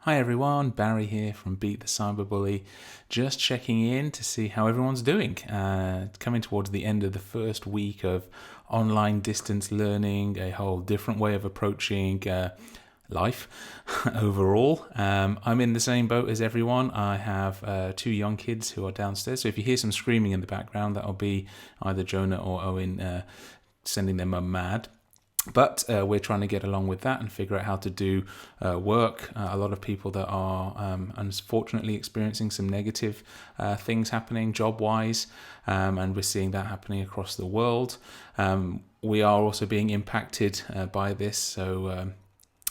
Hi everyone, Barry here from Beat the Cyberbully. Just checking in to see how everyone's doing. Coming towards the end of the first week of online distance learning, a whole different way of approaching life overall. I'm in the same boat as everyone. I have two young kids who are downstairs, so if you hear some screaming in the background, that'll be either Jonah or Owen sending their mum mad. But we're trying to get along with that and figure out how to do work. A lot of people that are unfortunately experiencing some negative things happening job-wise, and we're seeing that happening across the world. We are also being impacted by this, so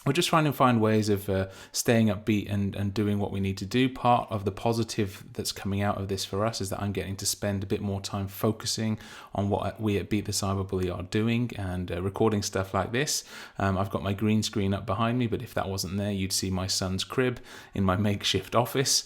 we're just trying to find ways of staying upbeat and doing what we need to do. Part of the positive that's coming out of this for us is that I'm getting to spend a bit more time focusing on what we at Beat the Cyberbully are doing and recording stuff like this. I've got my green screen up behind me, but if that wasn't there, you'd see my son's crib in my makeshift office.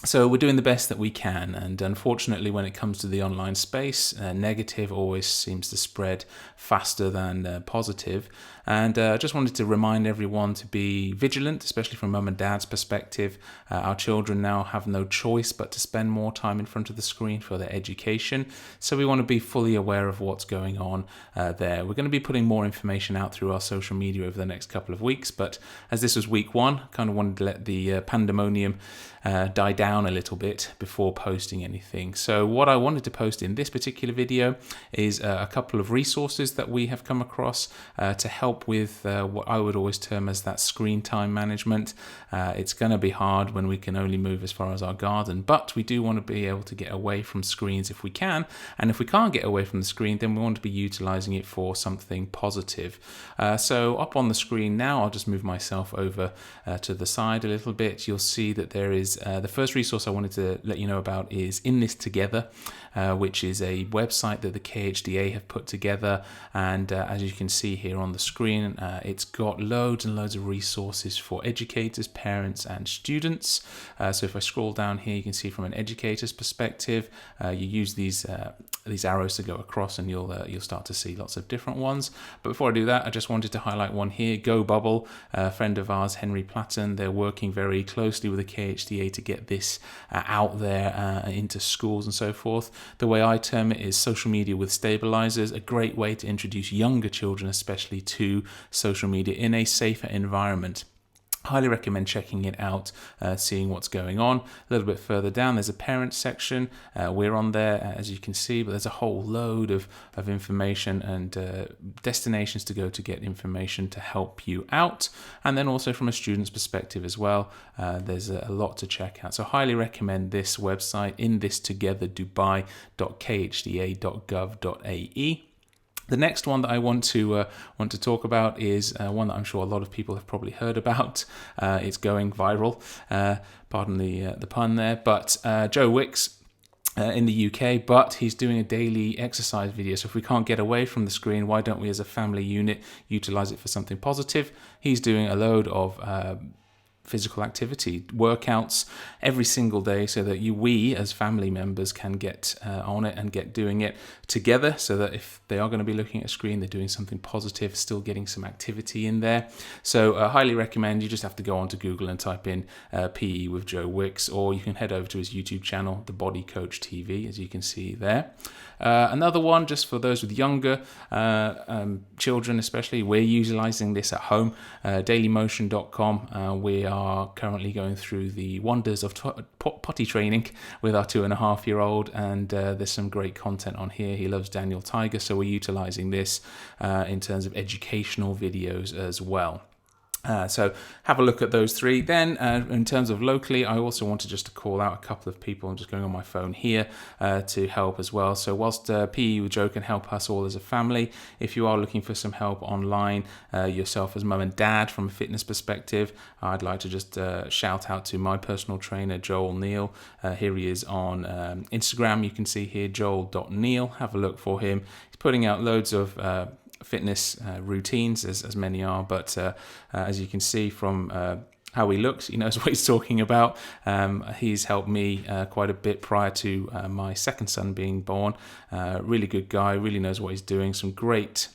So we're doing the best that we can, and unfortunately when it comes to the online space, negative always seems to spread faster than positive. And I just wanted to remind everyone to be vigilant, especially from mum and dad's perspective. Our children now have no choice but to spend more time in front of the screen for their education, so we want to be fully aware of what's going on there. We're going to be putting more information out through our social media over the next couple of weeks, but as this was week one, kind of wanted to let the pandemonium die down a little bit before posting anything. So what I wanted to post in this particular video is a couple of resources that we have come across to help with what I would always term as that screen time management. It's going to be hard when we can only move as far as our garden, but we do want to be able to get away from screens if we can, and if we can't get away from the screen, then we want to be utilizing it for something positive. So up on the screen now, I'll just move myself over to the side a little bit. You'll see that there is the first resource I wanted to let you know about is In This Together, which is a website that the KHDA have put together, and as you can see here on the screen, it's got loads and loads of resources for educators, parents and students. So if I scroll down here, you can see from an educator's perspective, you use these arrows to go across and you'll start to see lots of different ones. But before I do that, I just wanted to highlight one here, Go Bubble, a friend of ours, Henry Platten. They're working very closely with the KHDA to get this out there into schools and so forth. The way I term it is social media with stabilizers, a great way to introduce younger children especially to social media in a safer environment. Highly recommend checking it out, seeing what's going on. A little bit further down, there's a parent section. We're on there, as you can see, but there's a whole load of information and destinations to go to get information to help you out. And then also from a student's perspective as well, there's a lot to check out. So highly recommend this website, inthistogetherdubai.khda.gov.ae. The next one that I want to talk about is one that I'm sure a lot of people have probably heard about. It's going viral, pardon the pun there, but Joe Wicks in the UK, but he's doing a daily exercise video. So if we can't get away from the screen, why don't we as a family unit utilize it for something positive? He's doing a load of physical activity, workouts every single day, so that we as family members can get on it and get doing it together, so that if they are going to be looking at a screen, they're doing something positive, still getting some activity in there. So highly recommend. You just have to go onto Google and type in PE with Joe Wicks, or you can head over to his YouTube channel, The Body Coach TV, as you can see there. Another one, just for those with younger children especially, we're utilizing this at home, dailymotion.com. We are currently going through the wonders of potty training with our 2.5-year-old, and there's some great content on here. He loves Daniel Tiger, so we're utilizing this in terms of educational videos as well. So have a look at those three. Then in terms of locally, I also wanted just to call out a couple of people. I'm just going on my phone here to help as well. So whilst PE with Joe can help us all as a family, if you are looking for some help online yourself as mum and dad from a fitness perspective, I'd like to just shout out to my personal trainer, Joel Neal. Here he is on Instagram. You can see here, joel.neal. Have a look for him. He's putting out loads of fitness routines, as many are, but as you can see from how he looks, he knows what he's talking about. He's helped me quite a bit prior to my second son being born. Really good guy, really knows what he's doing. Some great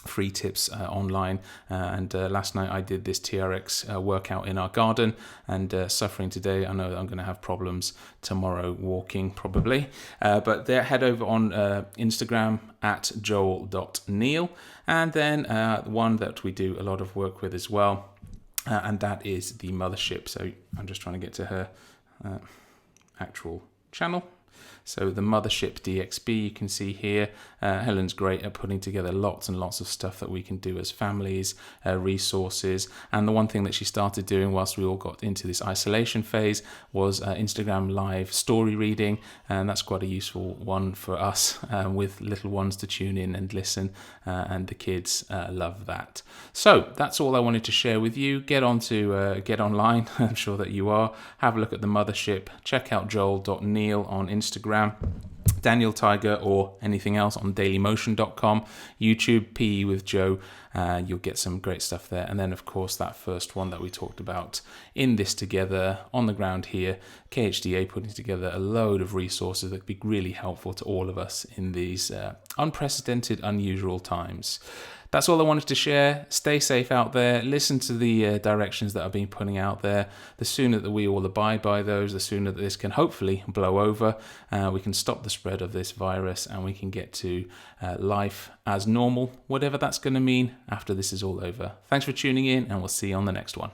free tips online, and last night I did this TRX workout in our garden, and suffering today. I know that I'm going to have problems tomorrow walking probably, but there, head over on Instagram at joel.neil, and then one that we do a lot of work with as well, and that is the Mothership. So I'm just trying to get to her actual channel. So the Mothership DXB, you can see here, Helen's great at putting together lots and lots of stuff that we can do as families, resources. And the one thing that she started doing whilst we all got into this isolation phase was Instagram live story reading. And that's quite a useful one for us with little ones to tune in and listen. And the kids love that. So that's all I wanted to share with you. Get online. I'm sure that you are. Have a look at the Mothership. Check out joel.neil on Instagram. Daniel Tiger or anything else on dailymotion.com, YouTube PE with Joe. You'll get some great stuff there. And then, of course, that first one that we talked about, In This Together, on the ground here, KHDA putting together a load of resources that would be really helpful to all of us in these unprecedented, unusual times. That's all I wanted to share. Stay safe out there. Listen to the directions that are being putting out there. The sooner that we all abide by those, the sooner that this can hopefully blow over. We can stop the spread of this virus, and we can get to life as normal, whatever that's going to mean after this is all over. Thanks for tuning in, and we'll see you on the next one.